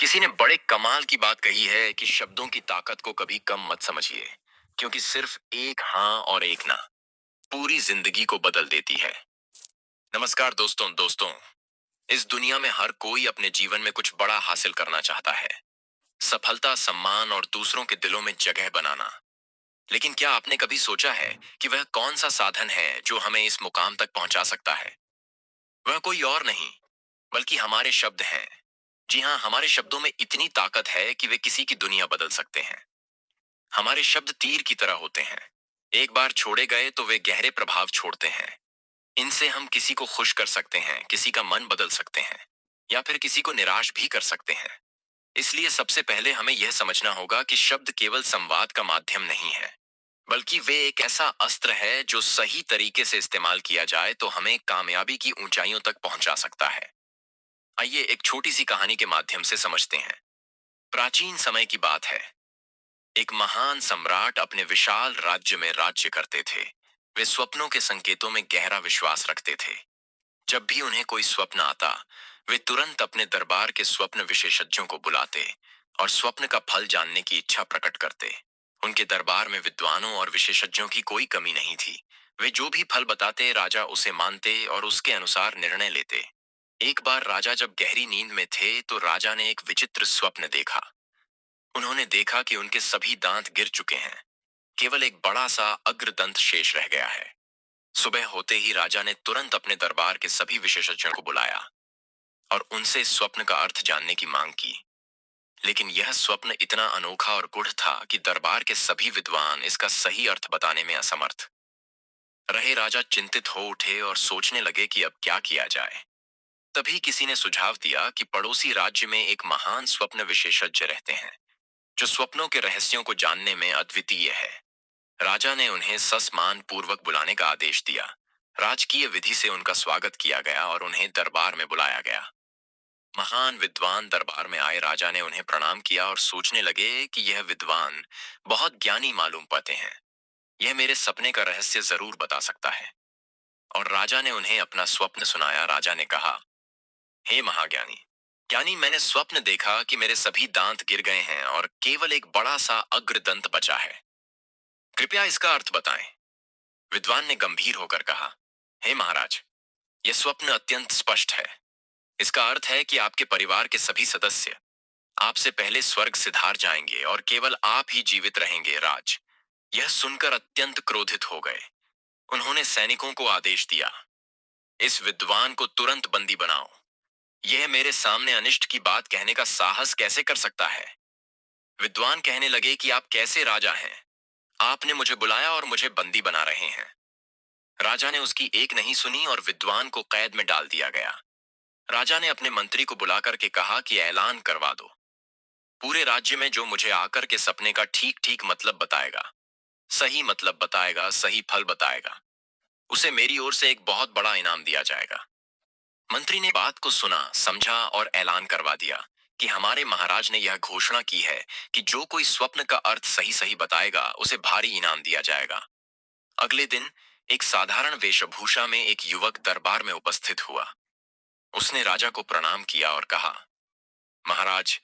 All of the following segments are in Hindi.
किसी ने बड़े कमाल की बात कही है कि शब्दों की ताकत को कभी कम मत समझिए, क्योंकि सिर्फ एक हाँ और एक ना पूरी जिंदगी को बदल देती है। नमस्कार दोस्तों। इस दुनिया में हर कोई अपने जीवन में कुछ बड़ा हासिल करना चाहता है। सफलता, सम्मान और दूसरों के दिलों में जगह बनाना। लेकिन क्या आपने कभी सोचा है कि वह कौन सा साधन है जो हमें इस मुकाम तक पहुंचा सकता है? वह कोई और नहीं, बल्कि हमारे शब्द हैं। जी हाँ, हमारे शब्दों में इतनी ताकत है कि वे किसी की दुनिया बदल सकते हैं। हमारे शब्द तीर की तरह होते हैं। एक बार छोड़े गए तो वे गहरे प्रभाव छोड़ते हैं। इनसे हम किसी को खुश कर सकते हैं, किसी का मन बदल सकते हैं, या फिर किसी को निराश भी कर सकते हैं। इसलिए सबसे पहले हमें यह समझना होगा कि शब्द केवल संवाद का माध्यम नहीं है, बल्कि वे एक ऐसा अस्त्र है जो सही तरीके से इस्तेमाल किया जाए तो हमें कामयाबी की ऊंचाइयों तक पहुंचा सकता है। आइए एक छोटी सी कहानी के माध्यम से समझते हैं। प्राचीन समय की बात है। एक महान सम्राट अपने विशाल राज्य में राज्य करते थे। वे स्वप्नों के संकेतों में गहरा विश्वास रखते थे। जब भी उन्हें कोई स्वप्न आता, वे तुरंत अपने दरबार के स्वप्न विशेषज्ञों को बुलाते और स्वप्न का फल जानने की इच्छा प्रकट करते। उनके दरबार में विद्वानों और विशेषज्ञों की कोई कमी नहीं थी। वे जो भी फल बताते, राजा उसे मानते और उसके अनुसार निर्णय लेते। एक बार राजा जब गहरी नींद में थे तो राजा ने एक विचित्र स्वप्न देखा। उन्होंने देखा कि उनके सभी दांत गिर चुके हैं। केवल एक बड़ा सा अग्रदंत शेष रह गया है। सुबह होते ही राजा ने तुरंत अपने दरबार के सभी विशेषज्ञों को बुलाया और उनसे इस स्वप्न का अर्थ जानने की मांग की। लेकिन यह स्वप्न इतना अनोखा और गूढ़ था कि दरबार के सभी विद्वान इसका सही अर्थ बताने में असमर्थ रहे। राजा चिंतित हो उठे और सोचने लगे कि अब क्या किया जाए। तभी किसी ने सुझाव दिया कि पड़ोसी राज्य में एक महान स्वप्न विशेषज्ञ रहते हैं, जो स्वप्नों के रहस्यों को जानने में अद्वितीय है। राजा ने उन्हें सस्मान पूर्वक बुलाने का आदेश दिया। राजकीय विधि से उनका स्वागत किया गया और उन्हें दरबार में बुलाया गया। महान विद्वान दरबार में आए। राजा ने उन्हें प्रणाम किया और सोचने लगे कि यह विद्वान बहुत ज्ञानी मालूम पड़ते हैं। यह मेरे सपने का रहस्य जरूर बता सकता है। और राजा ने उन्हें अपना स्वप्न सुनाया। राजा ने कहा, हे महाज्ञानी, ज्ञानी, मैंने स्वप्न देखा कि मेरे सभी दांत गिर गए हैं और केवल एक बड़ा सा अग्रदंत बचा है। कृपया इसका अर्थ बताएं। विद्वान ने गंभीर होकर कहा, हे महाराज, यह स्वप्न अत्यंत स्पष्ट है। इसका अर्थ है कि आपके परिवार के सभी सदस्य आपसे पहले स्वर्ग सिधार जाएंगे और केवल आप ही जीवित रहेंगे। राज यह सुनकर अत्यंत क्रोधित हो गए। उन्होंने सैनिकों को आदेश दिया, इस विद्वान को तुरंत बंदी बनाओ। यह मेरे सामने अनिष्ट की बात कहने का साहस कैसे कर सकता है? विद्वान कहने लगे कि आप कैसे राजा हैं? आपने मुझे बुलाया और मुझे बंदी बना रहे हैं। राजा ने उसकी एक नहीं सुनी और विद्वान को कैद में डाल दिया गया। राजा ने अपने मंत्री को बुलाकर के कहा कि ऐलान करवा दो, पूरे राज्य में जो मुझे आकर के सपने का ठीक ठीक मतलब बताएगा, सही मतलब बताएगा, सही फल बताएगा, उसे मेरी ओर से एक बहुत बड़ा इनाम दिया जाएगा। मंत्री ने बात को सुना, समझा और ऐलान करवा दिया कि हमारे महाराज ने यह घोषणा की है कि जो कोई स्वप्न का अर्थ सही सही बताएगा, उसे भारी इनाम दिया जाएगा। अगले दिन एक साधारण वेशभूषा में एक युवक दरबार में उपस्थित हुआ। उसने राजा को प्रणाम किया और कहा, महाराज,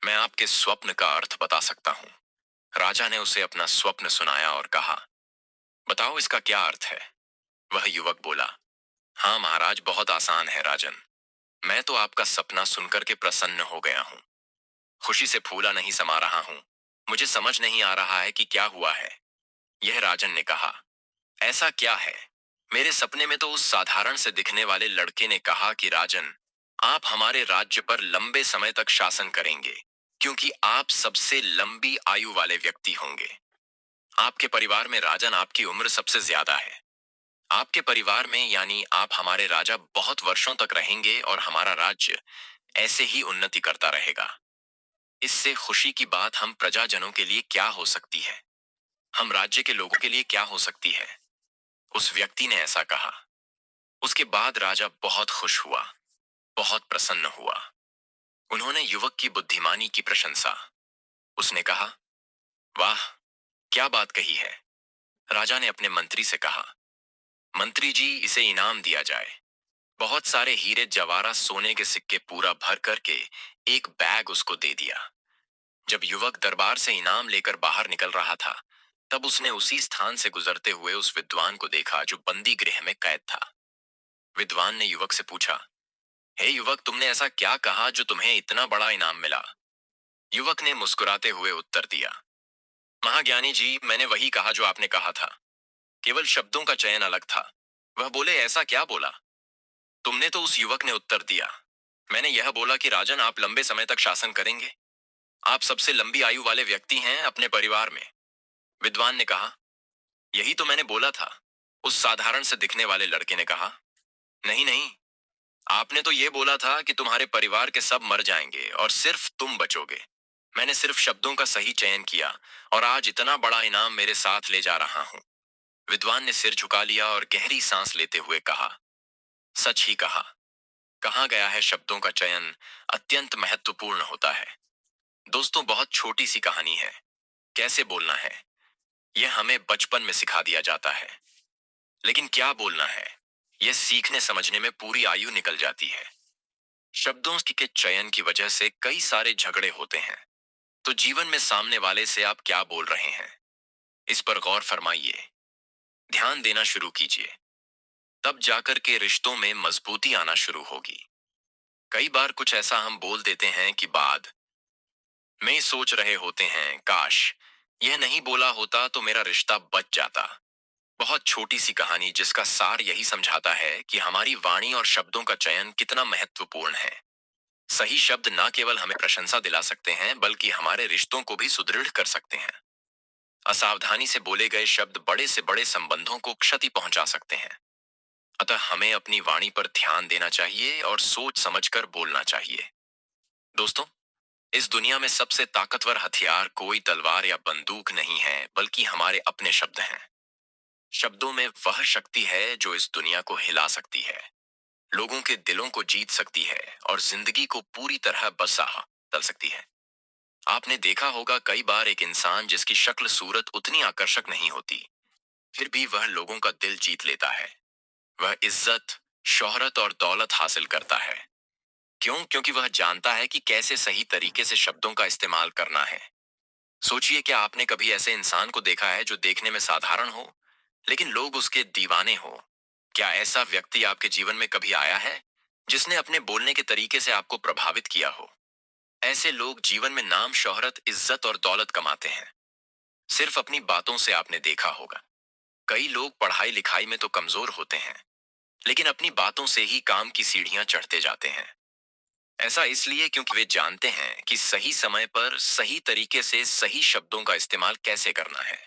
मैं आपके स्वप्न का अर्थ बता सकता हूँ। राजा ने उसे अपना स्वप्न सुनाया और कहा, बताओ इसका क्या अर्थ है? वह युवक बोला, हाँ महाराज, बहुत आसान है राजन। मैं तो आपका सपना सुनकर के प्रसन्न हो गया हूँ। खुशी से फूला नहीं समा रहा हूँ। मुझे समझ नहीं आ रहा है कि क्या हुआ है। यह राजन ने कहा, ऐसा क्या है? मेरे सपने में तो उस साधारण से दिखने वाले लड़के ने कहा कि राजन, आप हमारे राज्य पर लंबे समय तक शासन करेंगे, क्योंकि आप सबसे लंबी आयु वाले व्यक्ति होंगे। आपके परिवार में राजन आपकी उम्र सबसे ज्यादा है। आपके परिवार में यानी आप हमारे राजा बहुत वर्षों तक रहेंगे और हमारा राज्य ऐसे ही उन्नति करता रहेगा। इससे खुशी की बात हम प्रजाजनों के लिए क्या हो सकती है? हम राज्य के लोगों के लिए क्या हो सकती है? उस व्यक्ति ने ऐसा कहा। उसके बाद राजा बहुत खुश हुआ, बहुत प्रसन्न हुआ। उन्होंने युवक की बुद्धिमानी की प्रशंसा। उसने कहा, वाह, क्या बात कही है। राजा ने अपने मंत्री से कहा, मंत्री जी, इसे इनाम दिया जाए। बहुत सारे हीरे जवाहरात सोने के सिक्के पूरा भर करके एक बैग उसको दे दिया। जब युवक दरबार से इनाम लेकर बाहर निकल रहा था, तब उसने उसी स्थान से गुजरते हुए उस विद्वान को देखा जो बंदी गृह में कैद था। विद्वान ने युवक से पूछा, हे युवक, तुमने ऐसा क्या कहा जो तुम्हें इतना बड़ा इनाम मिला? युवक ने मुस्कुराते हुए उत्तर दिया, महाज्ञानी जी, मैंने वही कहा जो आपने कहा था। केवल शब्दों का चयन अलग था। वह बोले, ऐसा क्या बोला तुमने? तो उस युवक ने उत्तर दिया, मैंने यह बोला कि राजन, आप लंबे समय तक शासन करेंगे। आप सबसे लंबी आयु वाले व्यक्ति हैं अपने परिवार में। विद्वान ने कहा, यही तो मैंने बोला था। उस साधारण से दिखने वाले लड़के ने कहा, नहीं नहीं, आपने तो यह बोला था कि तुम्हारे परिवार के सब मर जाएंगे और सिर्फ तुम बचोगे। मैंने सिर्फ शब्दों का सही चयन किया और आज इतना बड़ा इनाम मेरे साथ ले जा रहा हूं। विद्वान ने सिर झुका लिया और गहरी सांस लेते हुए कहा, सच ही कहा गया है, शब्दों का चयन अत्यंत महत्वपूर्ण होता है। दोस्तों, बहुत छोटी सी कहानी है। कैसे बोलना है, यह हमें बचपन में सिखा दिया जाता है। लेकिन क्या बोलना है, यह सीखने समझने में पूरी आयु निकल जाती है। शब्दों के चयन की वजह से कई सारे झगड़े होते हैं। तो जीवन में सामने वाले से आप क्या बोल रहे हैं, इस पर गौर फरमाइए। ध्यान देना शुरू कीजिए, तब जाकर के रिश्तों में मजबूती आना शुरू होगी। कई बार कुछ ऐसा हम बोल देते हैं कि बाद में सोच रहे होते हैं, काश यह नहीं बोला होता तो मेरा रिश्ता बच जाता। बहुत छोटी सी कहानी जिसका सार यही समझाता है कि हमारी वाणी और शब्दों का चयन कितना महत्वपूर्ण है। सही शब्द न केवल हमें प्रशंसा दिला सकते हैं, बल्कि हमारे रिश्तों को भी सुदृढ़ कर सकते हैं। असावधानी से बोले गए शब्द बड़े से बड़े संबंधों को क्षति पहुंचा सकते हैं। अतः हमें अपनी वाणी पर ध्यान देना चाहिए और सोच समझकर बोलना चाहिए। दोस्तों, इस दुनिया में सबसे ताकतवर हथियार कोई तलवार या बंदूक नहीं है, बल्कि हमारे अपने शब्द हैं। शब्दों में वह शक्ति है जो इस दुनिया को हिला सकती है, लोगों के दिलों को जीत सकती है और जिंदगी को पूरी तरह बसा बदल सकती है। आपने देखा होगा, कई बार एक इंसान जिसकी शक्ल सूरत उतनी आकर्षक नहीं होती, फिर भी वह लोगों का दिल जीत लेता है। वह इज्जत, शोहरत और दौलत हासिल करता है। क्यों? क्योंकि वह जानता है कि कैसे सही तरीके से शब्दों का इस्तेमाल करना है। सोचिए, क्या आपने कभी ऐसे इंसान को देखा है जो देखने में साधारण हो, लेकिन लोग उसके दीवाने हो? क्या ऐसा व्यक्ति आपके जीवन में कभी आया है जिसने अपने बोलने के तरीके से आपको प्रभावित किया हो? ऐसे लोग जीवन में नाम, शोहरत, इज्जत और दौलत कमाते हैं, सिर्फ अपनी बातों से। आपने देखा होगा, कई लोग पढ़ाई लिखाई में तो कमजोर होते हैं, लेकिन अपनी बातों से ही काम की सीढ़ियां चढ़ते जाते हैं। ऐसा इसलिए क्योंकि वे जानते हैं कि सही समय पर सही तरीके से सही शब्दों का इस्तेमाल कैसे करना है।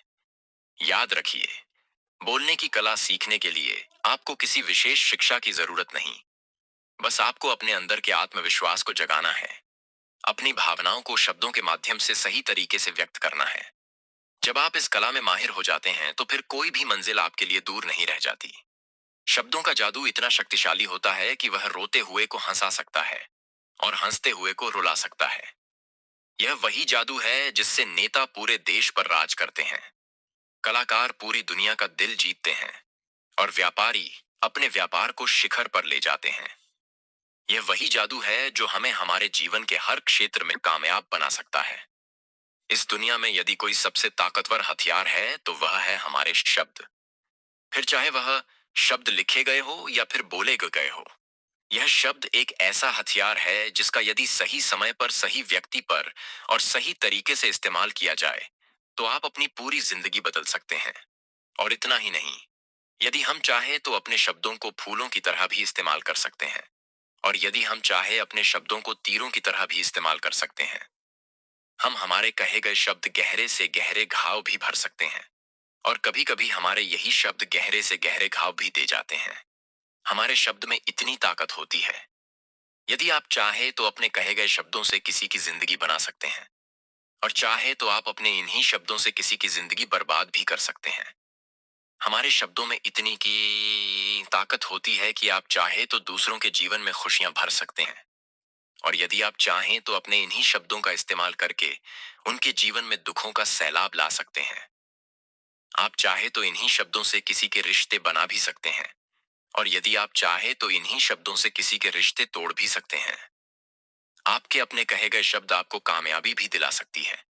याद रखिए, बोलने की कला सीखने के लिए आपको किसी विशेष शिक्षा की जरूरत नहीं। बस आपको अपने अंदर के आत्मविश्वास को जगाना है, अपनी भावनाओं को शब्दों के माध्यम से सही तरीके से व्यक्त करना है। जब आप इस कला में माहिर हो जाते हैं, तो फिर कोई भी मंजिल आपके लिए दूर नहीं रह जाती। शब्दों का जादू इतना शक्तिशाली होता है कि वह रोते हुए को हंसा सकता है और हंसते हुए को रुला सकता है। यह वही जादू है जिससे नेता पूरे देश पर राज करते हैं, कलाकार पूरी दुनिया का दिल जीतते हैं और व्यापारी अपने व्यापार को शिखर पर ले जाते हैं। यह वही जादू है जो हमें हमारे जीवन के हर क्षेत्र में कामयाब बना सकता है। इस दुनिया में यदि कोई सबसे ताकतवर हथियार है, तो वह है हमारे शब्द। फिर चाहे वह शब्द लिखे गए हो या फिर बोले गए हो, यह शब्द एक ऐसा हथियार है जिसका यदि सही समय पर सही व्यक्ति पर और सही तरीके से इस्तेमाल किया जाए, तो आप अपनी पूरी जिंदगी बदल सकते हैं। और इतना ही नहीं, यदि हम चाहे तो अपने शब्दों को फूलों की तरह भी इस्तेमाल कर सकते हैं, और यदि हम चाहे अपने शब्दों को तीरों की तरह भी इस्तेमाल कर सकते हैं। हम हमारे कहे गए शब्द गहरे से गहरे घाव भी भर सकते हैं, और कभी कभी हमारे यही शब्द गहरे से गहरे घाव भी दे जाते हैं। हमारे शब्द में इतनी ताकत होती है, यदि आप चाहे तो अपने कहे गए शब्दों से किसी की जिंदगी बना सकते हैं, और चाहे तो आप अपने इन्हीं शब्दों से किसी की जिंदगी बर्बाद भी कर सकते हैं। हमारे शब्दों में इतनी की ताकत होती है कि आप चाहे तो दूसरों के जीवन में खुशियां भर सकते हैं, और यदि आप चाहें तो अपने इन्हीं शब्दों का इस्तेमाल करके उनके जीवन में दुखों का सैलाब ला सकते हैं। आप चाहे तो इन्हीं शब्दों से किसी के रिश्ते बना भी सकते हैं, और यदि आप चाहे तो इन्हीं शब्दों से किसी के रिश्ते तोड़ भी सकते हैं। आपके अपने कहे गए शब्द आपको कामयाबी भी दिला सकती है,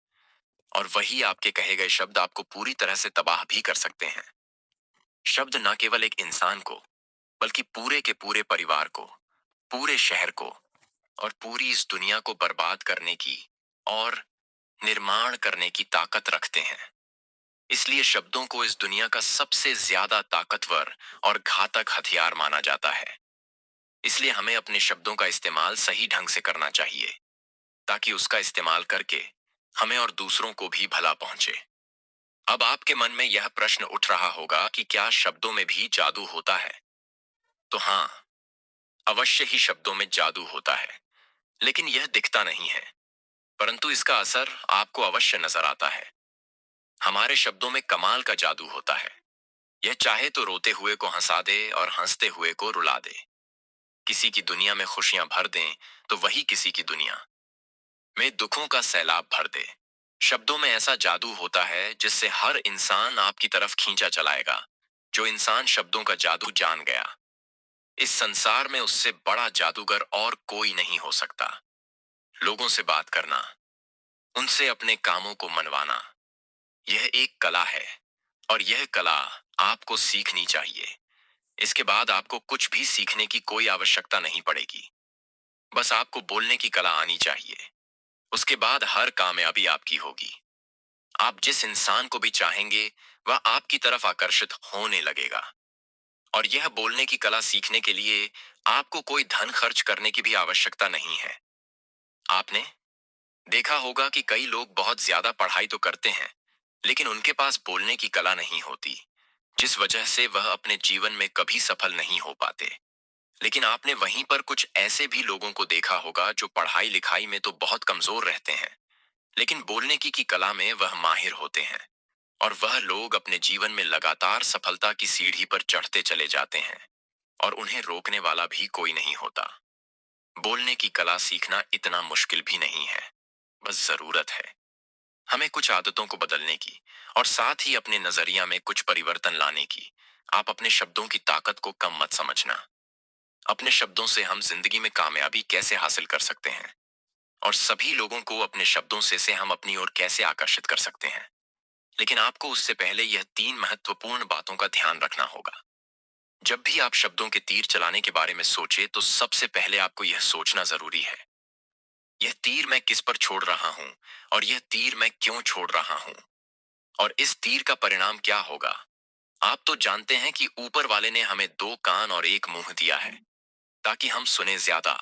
और वही आपके कहे गए शब्द आपको पूरी तरह से तबाह भी कर सकते हैं। शब्द न केवल एक इंसान को, बल्कि पूरे के पूरे परिवार को, पूरे शहर को और पूरी इस दुनिया को बर्बाद करने की और निर्माण करने की ताकत रखते हैं। इसलिए शब्दों को इस दुनिया का सबसे ज्यादा ताकतवर और घातक हथियार माना जाता है। इसलिए हमें अपने शब्दों का इस्तेमाल सही ढंग से करना चाहिए, ताकि उसका इस्तेमाल करके हमें और दूसरों को भी भला पहुंचे। अब आपके मन में यह प्रश्न उठ रहा होगा कि क्या शब्दों में भी जादू होता है? तो हाँ, अवश्य ही शब्दों में जादू होता है, लेकिन यह दिखता नहीं है, परंतु इसका असर आपको अवश्य नजर आता है। हमारे शब्दों में कमाल का जादू होता है। यह चाहे तो रोते हुए को हंसा दे और हंसते हुए को रुला दे। किसी की दुनिया में खुशियां भर दें तो वही किसी की दुनिया में दुखों का सैलाब भर दे। शब्दों में ऐसा जादू होता है जिससे हर इंसान आपकी तरफ खींचा चलाएगा। जो इंसान शब्दों का जादू जान गया, इस संसार में उससे बड़ा जादूगर और कोई नहीं हो सकता। लोगों से बात करना, उनसे अपने कामों को मनवाना, यह एक कला है, और यह कला आपको सीखनी चाहिए। इसके बाद आपको कुछ भी सीखने की कोई आवश्यकता नहीं पड़ेगी। बस आपको बोलने की कला आनी चाहिए। उसके बाद हर कामयाबी आपकी होगी। आप जिस इंसान को भी चाहेंगे, वह आपकी तरफ आकर्षित होने लगेगा। और यह बोलने की कला सीखने के लिए आपको कोई धन खर्च करने की भी आवश्यकता नहीं है। आपने देखा होगा कि कई लोग बहुत ज्यादा पढ़ाई तो करते हैं, लेकिन उनके पास बोलने की कला नहीं होती, जिस वजह से वह अपने जीवन में कभी सफल नहीं हो पाते। लेकिन आपने वहीं पर कुछ ऐसे भी लोगों को देखा होगा जो पढ़ाई लिखाई में तो बहुत कमजोर रहते हैं, लेकिन बोलने की कला में वह माहिर होते हैं। और वह लोग अपने जीवन में लगातार सफलता की सीढ़ी पर चढ़ते चले जाते हैं, और उन्हें रोकने वाला भी कोई नहीं होता। बोलने की कला सीखना इतना मुश्किल भी नहीं है। बस जरूरत है हमें कुछ आदतों को बदलने की, और साथ ही अपने नजरिया में कुछ परिवर्तन लाने की। आप अपने शब्दों की ताकत को कम मत समझना। अपने शब्दों से हम जिंदगी में कामयाबी कैसे हासिल कर सकते हैं, और सभी लोगों को अपने शब्दों से हम अपनी ओर कैसे आकर्षित कर सकते हैं। लेकिन आपको उससे पहले यह 3 महत्वपूर्ण बातों का ध्यान रखना होगा। जब भी आप शब्दों के तीर चलाने के बारे में सोचे, तो सबसे पहले आपको यह सोचना जरूरी है, यह तीर मैं किस पर छोड़ रहा हूं, और यह तीर मैं क्यों छोड़ रहा हूं, और इस तीर का परिणाम क्या होगा। आप तो जानते हैं कि ऊपर वाले ने हमें 2 कान और एक मुंह दिया है, ताकि हम सुने ज्यादा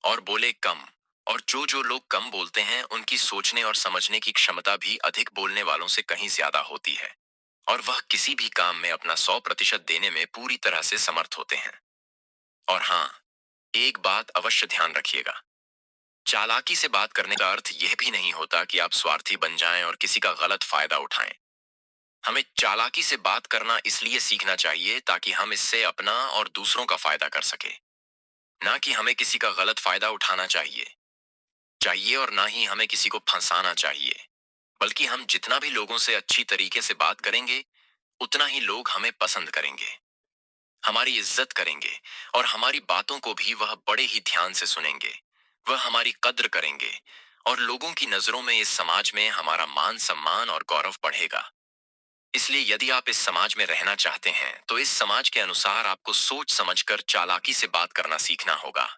और बोले कम। और जो जो लोग कम बोलते हैं, उनकी सोचने और समझने की क्षमता भी अधिक बोलने वालों से कहीं ज्यादा होती है, और वह किसी भी काम में अपना 100% देने में पूरी तरह से समर्थ होते हैं। और हाँ, एक बात अवश्य ध्यान रखिएगा, चालाकी से बात करने का अर्थ यह भी नहीं होता कि आप स्वार्थी बन जाएं और किसी का गलत फायदा उठाएं। हमें चालाकी से बात करना इसलिए सीखना चाहिए ताकि हम इससे अपना और दूसरों का फायदा कर सके, ना कि हमें किसी का गलत फायदा उठाना चाहिए चाहिए और ना ही हमें किसी को फंसाना चाहिए। बल्कि हम जितना भी लोगों से अच्छी तरीके से बात करेंगे, उतना ही लोग हमें पसंद करेंगे, हमारी इज्जत करेंगे, और हमारी बातों को भी वह बड़े ही ध्यान से सुनेंगे। वह हमारी कद्र करेंगे, और लोगों की नजरों में इस समाज में हमारा मान सम्मान और गौरव बढ़ेगा। इसलिए यदि आप इस समाज में रहना चाहते हैं, तो इस समाज के अनुसार आपको सोच समझकर चालाकी से बात करना सीखना होगा।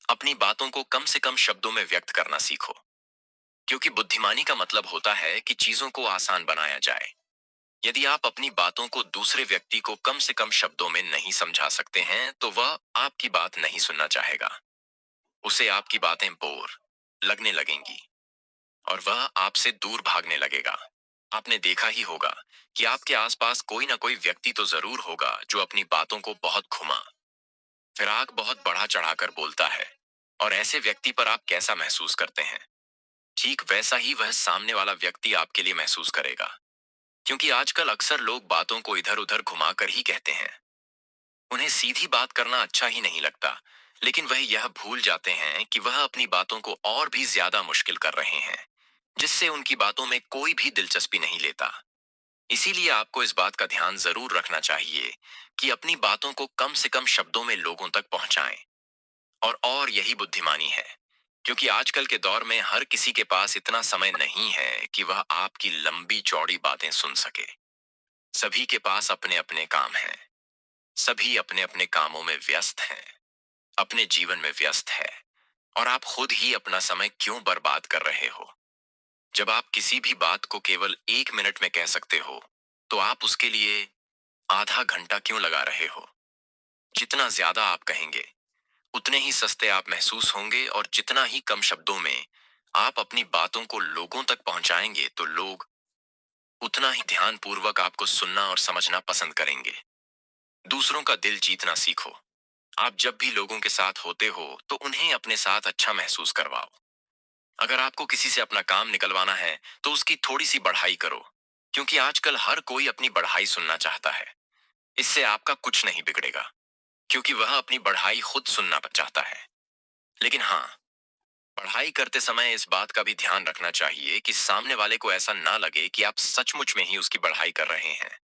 अपनी बातों को कम से कम शब्दों में व्यक्त करना सीखो, क्योंकि बुद्धिमानी का मतलब होता है कि चीजों को आसान बनाया जाए। यदि आप अपनी बातों को दूसरे व्यक्ति को कम से कम शब्दों में नहीं समझा सकते हैं, तो वह आपकी बात नहीं सुनना चाहेगा। उसे आपकी बातें बोर लगने लगेंगी, और वह आपसे दूर भागने लगेगा। आपने देखा ही होगा कि आपके आसपास कोई ना कोई व्यक्ति तो जरूर होगा जो अपनी बातों को बहुत घुमा फिराक बहुत बढ़ा चढ़ाकर बोलता है। और ऐसे व्यक्ति पर आप कैसा महसूस करते हैं, ठीक वैसा ही वह सामने वाला व्यक्ति आपके लिए महसूस करेगा। क्योंकि आजकल अक्सर लोग बातों को इधर उधर घुमाकर ही कहते हैं। उन्हें सीधी बात करना अच्छा ही नहीं लगता, लेकिन वह यह भूल जाते हैं कि वह अपनी बातों को और भी ज्यादा मुश्किल कर रहे हैं, जिससे उनकी बातों में कोई भी दिलचस्पी नहीं लेता। इसीलिए आपको इस बात का ध्यान जरूर रखना चाहिए कि अपनी बातों को कम से कम शब्दों में लोगों तक पहुंचाएं। और यही बुद्धिमानी है, क्योंकि आजकल के दौर में हर किसी के पास इतना समय नहीं है कि वह आपकी लंबी चौड़ी बातें सुन सके। सभी के पास अपने अपने काम हैं। सभी अपने अपने कामों में व्यस्त हैं, अपने जीवन में व्यस्त है। और आप खुद ही अपना समय क्यों बर्बाद कर रहे हो? जब आप किसी भी बात को केवल 1 मिनट में कह सकते हो, तो आप उसके लिए आधा घंटा क्यों लगा रहे हो? जितना ज्यादा आप कहेंगे, उतने ही सस्ते आप महसूस होंगे, और जितना ही कम शब्दों में आप अपनी बातों को लोगों तक पहुंचाएंगे, तो लोग उतना ही ध्यानपूर्वक आपको सुनना और समझना पसंद करेंगे। दूसरों का दिल जीतना सीखो। आप जब भी लोगों के साथ होते हो, तो उन्हें अपने साथ अच्छा महसूस करवाओ। अगर आपको किसी से अपना काम निकलवाना है, तो उसकी थोड़ी सी बढ़ाई करो, क्योंकि आजकल हर कोई अपनी बढ़ाई सुनना चाहता है। इससे आपका कुछ नहीं बिगड़ेगा, क्योंकि वह अपनी बढ़ाई खुद सुनना चाहता है। लेकिन हाँ, पढ़ाई करते समय इस बात का भी ध्यान रखना चाहिए कि सामने वाले को ऐसा ना लगे कि आप सचमुच में ही उसकी बढ़ाई कर रहे हैं,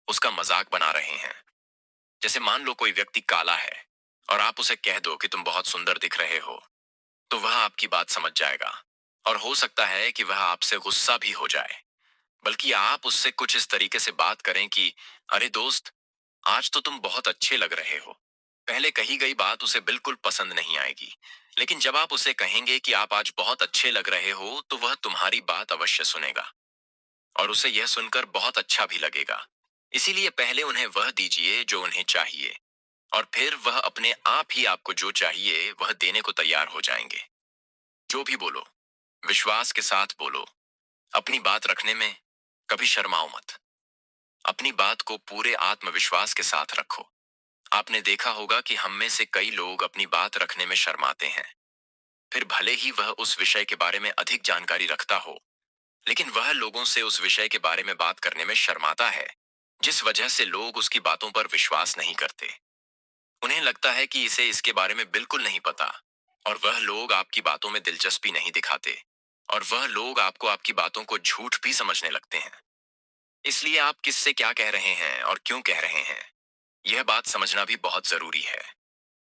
उसका मजाक बना रहे हैं। जैसे मान लो कोई व्यक्ति काला है, और आप उसे कह दो कि तुम बहुत सुंदर दिख रहे हो, तो वह आपकी बात समझ जाएगा। और हो सकता है कि वह आपसे गुस्सा भी हो जाए। बल्कि आप उससे कुछ इस तरीके से बात करें कि अरे दोस्त, आज तो तुम बहुत अच्छे लग रहे हो। पहले कही गई बात उसे बिल्कुल पसंद नहीं आएगी, लेकिन जब आप उसे कहेंगे कि आप आज बहुत अच्छे लग रहे हो, तो वह तुम्हारी बात अवश्य सुनेगा, और उसे यह सुनकर बहुत अच्छा भी लगेगा। इसीलिए पहले उन्हें वह दीजिए जो उन्हें चाहिए, और फिर वह अपने आप ही आपको जो चाहिए वह देने को तैयार हो जाएंगे। जो भी बोलो, विश्वास के साथ बोलो। अपनी बात रखने में कभी शर्माओ मत। अपनी बात को पूरे आत्मविश्वास के साथ रखो। आपने देखा होगा कि हम में से कई लोग अपनी बात रखने में शर्माते हैं। फिर भले ही वह उस विषय के बारे में अधिक जानकारी रखता हो, लेकिन वह लोगों से उस विषय के बारे में बात करने में शर्माता है, जिस वजह से लोग उसकी बातों पर विश्वास नहीं करते। उन्हें लगता है कि इसे इसके बारे में बिल्कुल नहीं पता, और वह लोग आपकी बातों में दिलचस्पी नहीं दिखाते, और वह लोग आपको आपकी बातों को झूठ भी समझने लगते हैं। इसलिए आप किससे क्या कह रहे हैं और क्यों कह रहे हैं, यह बात समझना भी बहुत जरूरी है।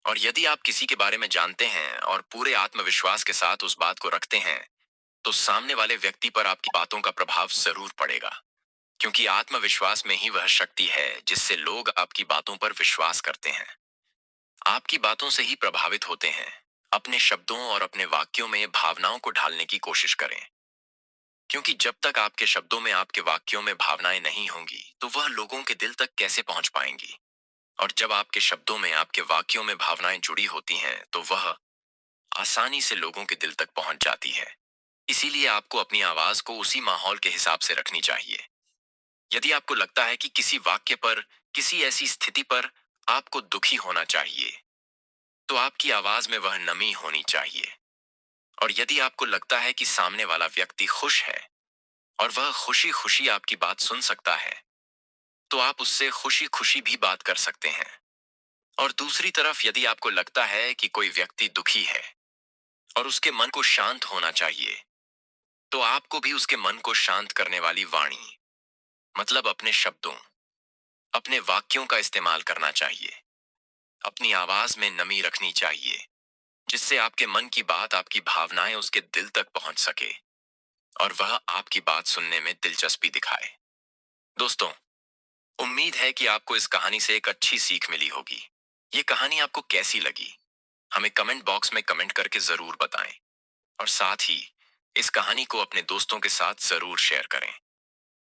और यदि आप किसी के बारे में जानते हैं और पूरे आत्मविश्वास के साथ उस बात को रखते हैं, तो सामने वाले व्यक्ति पर आपकी बातों का प्रभाव जरूर पड़ेगा, क्योंकि आत्मविश्वास में ही वह शक्ति है जिससे लोग आपकी बातों पर विश्वास करते हैं। आपकी बातों से ही प्रभावित होते हैं। अपने शब्दों और अपने वाक्यों में भावनाओं को ढालने की कोशिश करें, क्योंकि जब तक आपके शब्दों में आपके वाक्यों में भावनाएं नहीं होंगी, तो वह लोगों के दिल तक कैसे पहुंच पाएंगी? और जब आपके शब्दों में आपके वाक्यों में भावनाएं जुड़ी होती हैं, तो वह आसानी से लोगों के दिल तक पहुंच जाती है। इसीलिए आपको अपनी आवाज को उसी माहौल के हिसाब से रखनी चाहिए। यदि आपको लगता है कि किसी वाक्य पर, किसी ऐसी स्थिति पर आपको दुखी होना चाहिए, तो आपकी आवाज में वह नमी होनी चाहिए। और यदि आपको लगता है कि सामने वाला व्यक्ति खुश है और वह खुशी खुशी आपकी बात सुन सकता है, तो आप उससे खुशी खुशी भी बात कर सकते हैं। और दूसरी तरफ यदि आपको लगता है कि कोई व्यक्ति दुखी है और उसके मन को शांत होना चाहिए, तो आपको भी उसके मन को शांत करने वाली वाणी, मतलब अपने शब्दों, अपने वाक्यों का इस्तेमाल करना चाहिए। अपनी आवाज में नमी रखनी चाहिए, जिससे आपके मन की बात, आपकी भावनाएं उसके दिल तक पहुंच सके, और वह आपकी बात सुनने में दिलचस्पी दिखाए। दोस्तों, उम्मीद है कि आपको इस कहानी से एक अच्छी सीख मिली होगी। ये कहानी आपको कैसी लगी, हमें कमेंट बॉक्स में कमेंट करके जरूर बताएं। और साथ ही इस कहानी को अपने दोस्तों के साथ जरूर शेयर करें,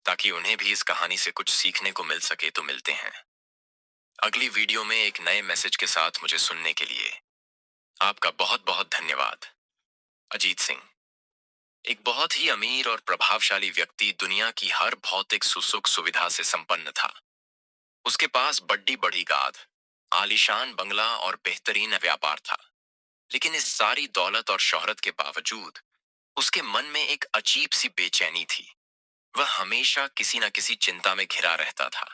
ताकि उन्हें भी इस कहानी से कुछ सीखने को मिल सके। तो मिलते हैं अगली वीडियो में एक नए मैसेज के साथ। मुझे सुनने के लिए आपका बहुत बहुत धन्यवाद। अजीत सिंह एक बहुत ही अमीर और प्रभावशाली व्यक्ति, दुनिया की हर भौतिक सुख सुविधा से संपन्न था। उसके पास बड़ी बड़ी गाद, आलीशान बंगला और बेहतरीन व्यापार था। लेकिन इस सारी दौलत और शोहरत के बावजूद उसके मन में एक अजीब सी बेचैनी थी। वह हमेशा किसी न किसी चिंता में घिरा रहता था।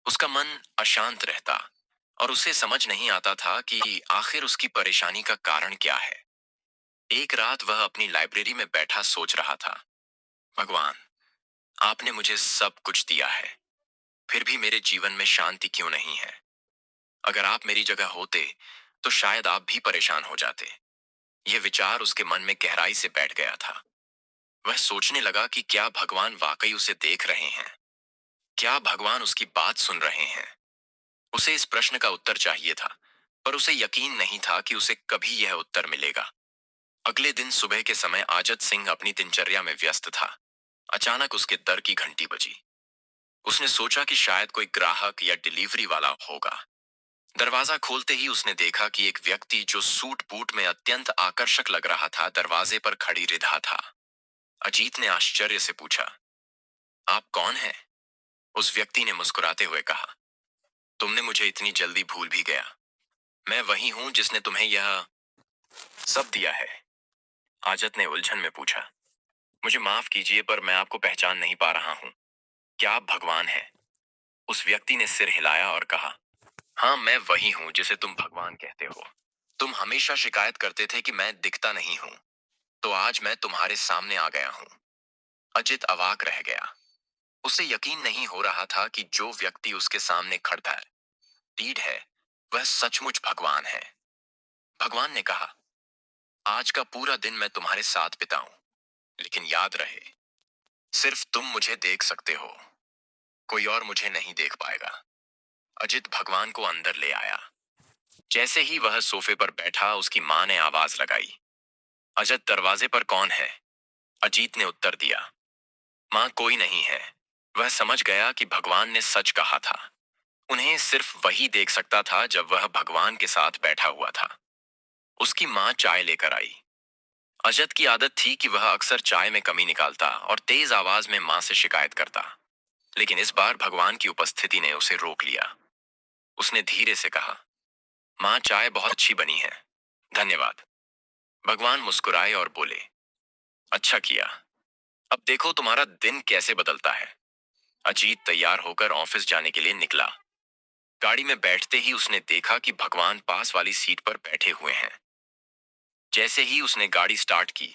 उसका मन अशांत रहता, और उसे समझ नहीं आता था कि आखिर उसकी परेशानी का कारण क्या है। एक रात वह अपनी लाइब्रेरी में बैठा सोच रहा था, भगवान, आपने मुझे सब कुछ दिया है, फिर भी मेरे जीवन में शांति क्यों नहीं है? अगर आप मेरी जगह होते, तो शायद आप भी परेशान हो जाते। यह विचार उसके मन में गहराई से बैठ गया था। वह सोचने लगा कि क्या भगवान वाकई उसे देख रहे हैं? क्या भगवान उसकी बात सुन रहे हैं? उसे इस प्रश्न का उत्तर चाहिए था, पर उसे यकीन नहीं था कि उसे कभी यह उत्तर मिलेगा। अगले दिन सुबह के समय आजत सिंह अपनी दिनचर्या में व्यस्त था। अचानक उसके दर की घंटी बजी। उसने सोचा कि शायद कोई ग्राहक या डिलीवरी वाला होगा। दरवाजा खोलते ही उसने देखा कि एक व्यक्ति जो सूट बूट में अत्यंत आकर्षक लग रहा था, दरवाजे पर खड़ी रिधा था। अजीत ने आश्चर्य से पूछा, आप कौन हैं? उस व्यक्ति ने मुस्कुराते हुए कहा, तुमने मुझे इतनी जल्दी भूल भी गया। मैं वही हूं जिसने तुम्हें यह सब दिया है। आजत ने उलझन में पूछा, मुझे माफ कीजिए, पर मैं आपको पहचान नहीं पा रहा हूं। क्या आप भगवान हैं? उस व्यक्ति ने सिर हिलाया और कहा, हाँ, मैं वही हूं जिसे तुम भगवान कहते हो। तुम हमेशा शिकायत करते थे कि मैं दिखता नहीं हूं, तो आज मैं तुम्हारे सामने आ गया हूं। अजित अवाक रह गया। उसे यकीन नहीं हो रहा था कि जो व्यक्ति उसके सामने खड़ा है, लीड है, वह सचमुच भगवान है। भगवान ने कहा, आज का पूरा दिन मैं तुम्हारे साथ बिताऊं, लेकिन याद रहे, सिर्फ तुम मुझे देख सकते हो, कोई और मुझे नहीं देख पाएगा। अजित भगवान को अंदर ले आया। जैसे ही वह सोफे पर बैठा, उसकी मां ने आवाज लगाई, अजत, दरवाजे पर कौन है? अजीत ने उत्तर दिया, मां, कोई नहीं है। वह समझ गया कि भगवान ने सच कहा था। उन्हें सिर्फ वही देख सकता था जब वह भगवान के साथ बैठा हुआ था। उसकी मां चाय लेकर आई। अजत की आदत थी कि वह अक्सर चाय में कमी निकालता और तेज आवाज में मां से शिकायत करता, लेकिन इस बार भगवान की उपस्थिति ने उसे रोक लिया। उसने धीरे से कहा, मां, चाय बहुत अच्छी बनी है, धन्यवाद। भगवान मुस्कुराए और बोले, अच्छा किया। अब देखो तुम्हारा दिन कैसे बदलता है। अजीत तैयार होकर ऑफिस जाने के लिए निकला। गाड़ी में बैठते ही उसने देखा कि भगवान पास वाली सीट पर बैठे हुए हैं। जैसे ही उसने गाड़ी स्टार्ट की,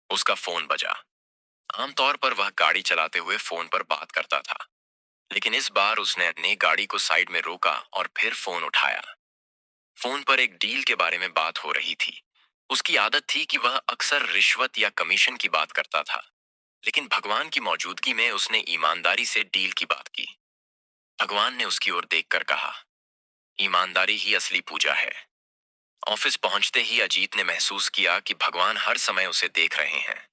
उसका फोन बजा। आमतौर पर वह गाड़ी चलाते हुए फोन पर बात करता था, लेकिन इस बार उसने अपनी गाड़ी को साइड में रोका और फिर फोन उठाया। फोन पर एक डील के बारे में बात हो रही थी। उसकी आदत थी कि वह अक्सर रिश्वत या कमीशन की बात करता था, लेकिन भगवान की मौजूदगी में उसने ईमानदारी से डील की बात की। भगवान ने उसकी ओर देखकर कहा, ईमानदारी ही असली पूजा है। ऑफिस पहुंचते ही अजीत ने महसूस किया कि भगवान हर समय उसे देख रहे हैं।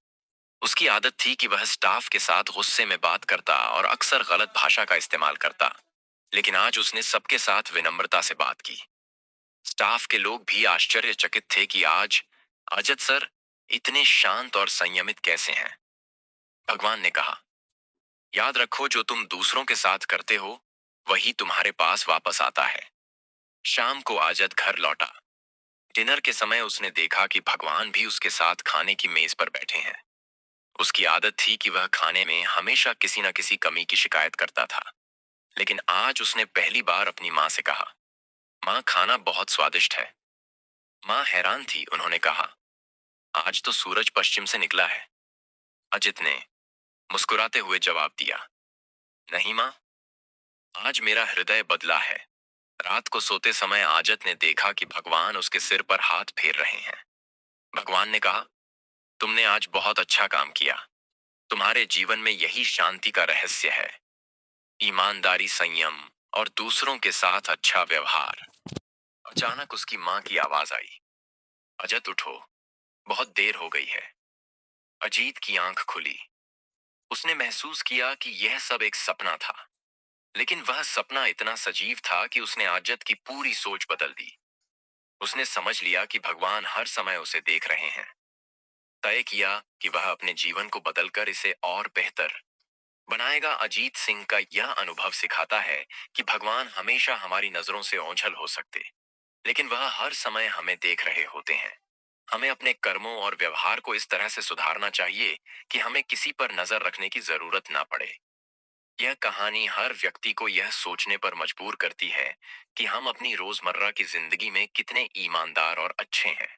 उसकी आदत थी कि वह स्टाफ के साथ गुस्से में बात करता और अक्सर गलत भाषा का इस्तेमाल करता, लेकिन आज उसने सबके साथ विनम्रता से बात की। स्टाफ के लोग भी आश्चर्यचकित थे कि आज अजत सर इतने शांत और संयमित कैसे हैं। भगवान ने कहा, याद रखो, जो तुम दूसरों के साथ करते हो, वही तुम्हारे पास वापस आता है। शाम को अजत घर लौटा। डिनर के समय उसने देखा कि भगवान भी उसके साथ खाने की मेज पर बैठे हैं। उसकी आदत थी कि वह खाने में हमेशा किसी न किसी कमी की शिकायत करता था, लेकिन आज उसने पहली बार अपनी माँ से कहा, माँ, खाना बहुत स्वादिष्ट है। माँ हैरान थी। उन्होंने कहा, आज तो सूरज पश्चिम से निकला है। अजित ने मुस्कुराते हुए जवाब दिया, नहीं माँ, आज मेरा हृदय बदला है। रात को सोते समय आजत ने देखा कि भगवान उसके सिर पर हाथ फेर रहे हैं। भगवान ने कहा, तुमने आज बहुत अच्छा काम किया। तुम्हारे जीवन में यही शांति का रहस्य है, ईमानदारी, संयम और दूसरों के साथ अच्छा व्यवहार। अचानक उसकी माँ की आवाज आई, अजत उठो, बहुत देर हो गई है। अजीत की आंख खुली। उसने महसूस किया कि यह सब एक सपना था, लेकिन वह सपना इतना सजीव था कि उसने अजत की पूरी सोच बदल दी। उसने समझ लिया कि भगवान हर समय उसे देख रहे हैं। तय किया कि वह अपने जीवन को बदलकर इसे और बेहतर बनाएगा। अजीत सिंह का यह अनुभव सिखाता है कि भगवान हमेशा हमारी नजरों से ओझल हो सकते, लेकिन वह हर समय हमें देख रहे होते हैं। हमें अपने कर्मों और व्यवहार को इस तरह से सुधारना चाहिए कि हमें किसी पर नजर रखने की जरूरत ना पड़े। यह कहानी हर व्यक्ति को यह सोचने पर मजबूर करती है कि हम अपनी रोजमर्रा की जिंदगी में कितने ईमानदार और अच्छे हैं।